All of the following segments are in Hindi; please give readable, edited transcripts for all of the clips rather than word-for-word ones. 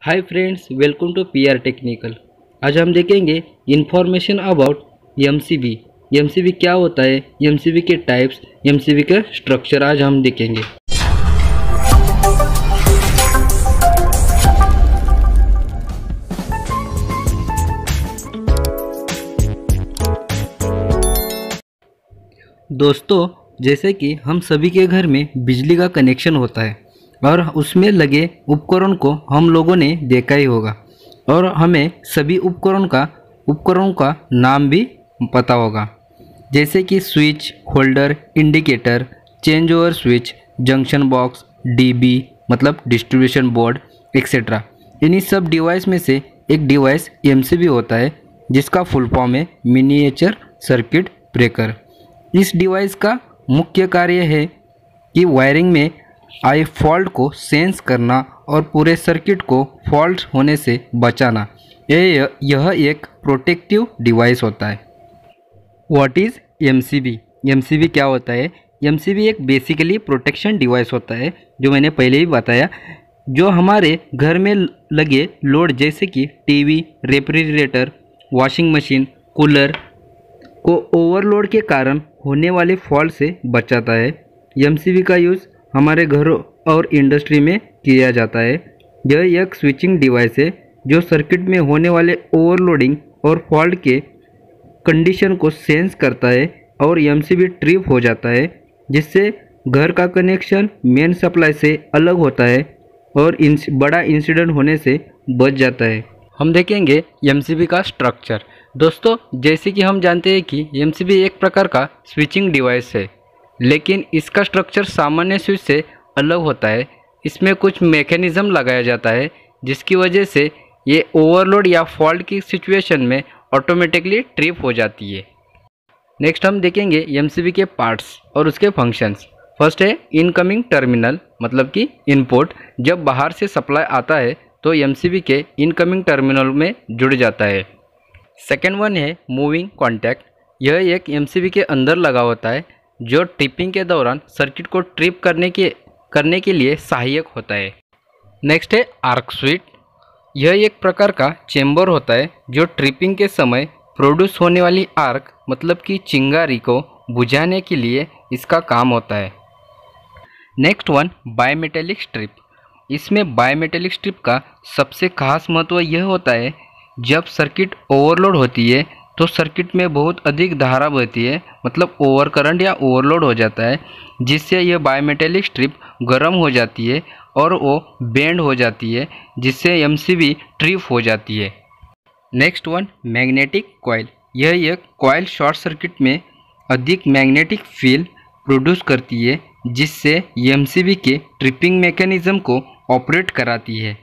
Hi friends, welcome to PR technical. आज हम देखेंगे इंफॉर्मेशन अबाउट एमसीबी। एमसीबी क्या होता है, एमसीबी के टाइप्स, एमसीबी का स्ट्रक्चर आज हम देखेंगे। दोस्तों, जैसे कि हम सभी के घर में बिजली का कनेक्शन होता है और उसमें लगे उपकरण को हम लोगों ने देखा ही होगा और हमें सभी उपकरणों का नाम भी पता होगा, जैसे कि switch, holder, indicator, change over switch, junction box, dB मतलब डिस्ट्रीब्यूशन बोर्ड एक्सेट्रा। इन्हीं सब डिवाइस में से एक डिवाइस एमसीबी होता है, जिसका फुल फॉर्म है मिनिएचर सर्किट ब्रेकर। इस डिवाइस का मुख्य कार्य है कि वायरिंग में आए फॉल्ट को सेंस करना और पूरे सर्किट को फॉल्ट होने से बचाना। यह एक प्रोटेक्टिव डिवाइस होता है। What is MCB? एमसीबी क्या होता है? एमसीबी एक बेसिकली प्रोटेक्शन डिवाइस होता है, जो मैंने पहले ही बताया, जो हमारे घर में लगे लोड जैसे कि TV, refrigerator, washing machine, cooler को ओवरलोड के कारण होने वाले फॉल्ट से बचाता है। एमसीबी का यूज़ हमारे घरों और इंडस्ट्री में किया जाता है। यह एक स्विचिंग डिवाइस है जो सर्किट में होने वाले ओवरलोडिंग और फॉल्ट के कंडीशन को सेंस करता है और एमसीबी ट्रिप हो जाता है, जिससे घर का कनेक्शन मेन सप्लाई से अलग होता है और बड़ा इंसिडेंट होने से बच जाता है। हम देखेंगे एमसीबी का स्ट्रक्चर। दोस्तों, जैसे कि हम जानते हैं कि एमसीबी एक प्रकार का स्विचिंग डिवाइस है, लेकिन इसका स्ट्रक्चर सामान्य स्विच से अलग होता है। इसमें कुछ मैकेनिज़्म लगाया जाता है, जिसकी वजह से ये ओवरलोड या फॉल्ट की सिचुएशन में ऑटोमेटिकली ट्रिप हो जाती है। नेक्स्ट हम देखेंगे एमसीबी के पार्ट्स और उसके फंक्शंस। फर्स्ट है इनकमिंग टर्मिनल, मतलब कि इनपुट। जब बाहर से सप्लाई आता है तो एमसीबी के इनकमिंग टर्मिनल में जुड़ जाता है। सेकेंड वन है मूविंग कॉन्टैक्ट। यह एक एमसीबी के अंदर लगा होता है, जो ट्रिपिंग के दौरान सर्किट को ट्रिप करने के लिए सहायक होता है। नेक्स्ट है आर्क स्विच। यह एक प्रकार का चेंबर होता है जो ट्रिपिंग के समय प्रोड्यूस होने वाली आर्क मतलब कि चिंगारी को बुझाने के लिए इसका काम होता है। Next one bimetallic strip. इसमें बायमेटेलिक स्ट्रिप का सबसे खास महत्व यह होता है, जब सर्किट ओवरलोड होती है तो सर्किट में बहुत अधिक धारा बहती है, मतलब ओवर करंट या ओवरलोड हो जाता है, जिससे यह बायमेटेलिक स्ट्रिप गर्म हो जाती है और वो बेंड हो जाती है, जिससे एमसीबी ट्रिप हो जाती है। Next one magnetic coil. यह एक कॉइल शॉर्ट सर्किट में अधिक मैग्नेटिक फील्ड प्रोड्यूस करती है, जिससे एमसीबी के ट्रिपिंग मैकेनिज्म को ऑपरेट कराती है।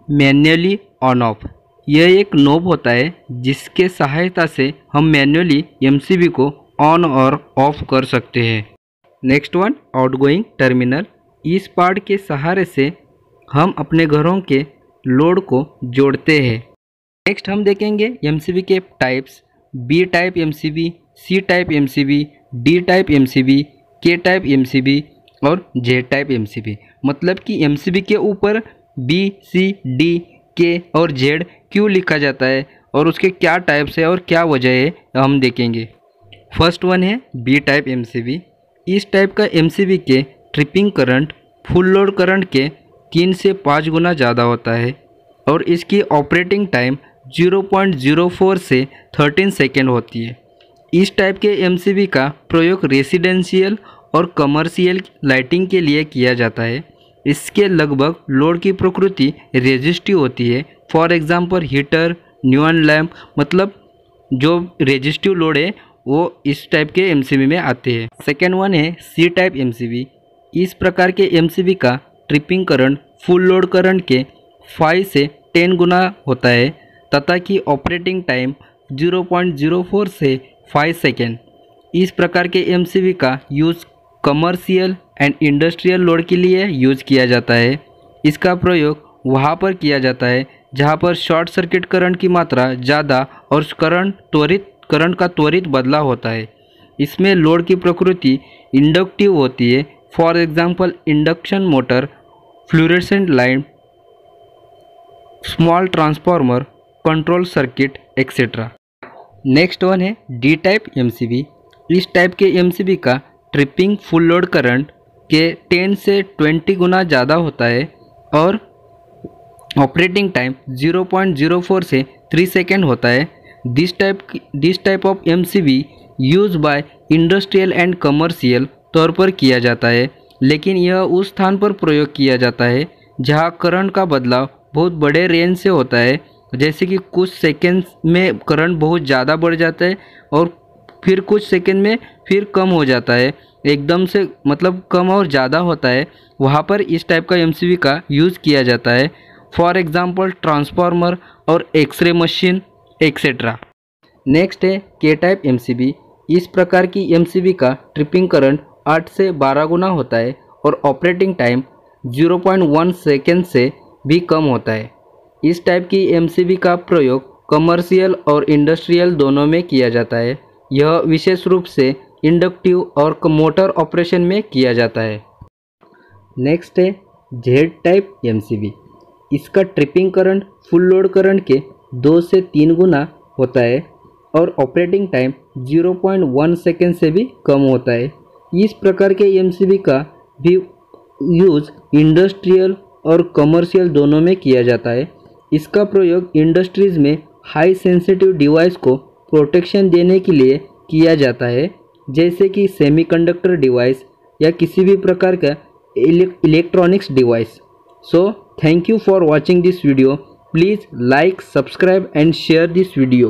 Manually on off. यह एक नॉब होता है जिसके सहायता से हम मैन्युअली एमसीबी को ऑन और ऑफ कर सकते हैं। Next one outgoing terminal. इस पार्ट के सहारे से हम अपने घरों के लोड को जोड़ते हैं। नेक्स्ट हम देखेंगे एमसीबी के types. B type MCB, C type MCB, D type MCB, K type MCB और जेड टाइप एमसीबी। मतलब कि एमसीबी के ऊपर बी, सी, डी, के और जेड क्यों लिखा जाता है और उसके क्या टाइप्स है और क्या वजह है, हम देखेंगे। फर्स्ट वन है बी टाइप एमसीबी। इस टाइप का एमसीबी के tripping current full load current के 3 से 5 गुना ज़्यादा होता है और इसकी ऑपरेटिंग टाइम 0.04 से 13 सेकेंड होती है। इस टाइप के एमसीबी का प्रयोग रेसिडेंशियल और कमर्शियल लाइटिंग के लिए किया जाता है। इसके लगभग लोड की प्रकृति रेजिस्टिव होती है। फॉर एग्जांपल हीटर, न्यून लैम्प, मतलब जो रेजिस्टिव लोड है वो इस टाइप के एमसीबी में आते हैं। सेकेंड वन है सी टाइप एमसीबी। इस प्रकार के एमसीबी का tripping current full load current के 5 से 10 गुना होता है तथा कि ऑपरेटिंग टाइम 0.04 से 5 सेकेंड। इस प्रकार के एमसीबी का use commercial and industrial load के लिए यूज़ किया जाता है। इसका प्रयोग वहाँ पर किया जाता है जहाँ पर शॉर्ट सर्किट करंट की मात्रा ज़्यादा और करंट का त्वरित बदलाव होता है। इसमें लोड की प्रकृति इंडक्टिव होती है। For example induction motor, fluorescent light, small transformer, control circuit etcetera. Next one है डी टाइप एमसीबी। इस टाइप के एमसीबी का ट्रिपिंग फुल लोड करंट के 10 से 20 गुना ज़्यादा होता है और ऑपरेटिंग टाइम 0.04 से 3 सेकेंड होता है। This type of MCB use by industrial and commercial तौर पर किया जाता है, लेकिन यह उस स्थान पर प्रयोग किया जाता है जहां करंट का बदलाव बहुत बड़े रेंज से होता है, जैसे कि कुछ सेकेंड्स में करंट बहुत ज़्यादा बढ़ जाता है और फिर कुछ सेकेंड में फिर कम हो जाता है, एकदम से मतलब कम और ज़्यादा होता है। वहाँ पर इस टाइप का एमसीबी का यूज़ किया जाता है, फॉर एग्जांपल ट्रांसफार्मर और एक्सरे मशीन एक्सेट्रा। नेक्स्ट है के टाइप एमसीबी। इस प्रकार की एमसीबी का ट्रिपिंग करंट 8 से 12 गुना होता है और ऑपरेटिंग टाइम 0.1 सेकेंड से भी कम होता है। इस टाइप की एमसीबी का प्रयोग कमर्शियल और इंडस्ट्रियल दोनों में किया जाता है। यह विशेष रूप से इंडक्टिव और मोटर ऑपरेशन में किया जाता है। नेक्स्ट है जेड टाइप एमसीबी। इसका tripping current full load current के 2 से 3 गुना होता है और ऑपरेटिंग टाइम 0.1 सेकेंड से भी कम होता है। इस प्रकार के एमसीबी का भी यूज़ इंडस्ट्रियल और कमर्शियल दोनों में किया जाता है। इसका प्रयोग इंडस्ट्रीज़ में हाई सेंसिटिव डिवाइस को प्रोटेक्शन देने के लिए किया जाता है, जैसे कि सेमीकंडक्टर डिवाइस या किसी भी प्रकार का electronics device. So thank you for watching this video. Please like, subscribe and share this video.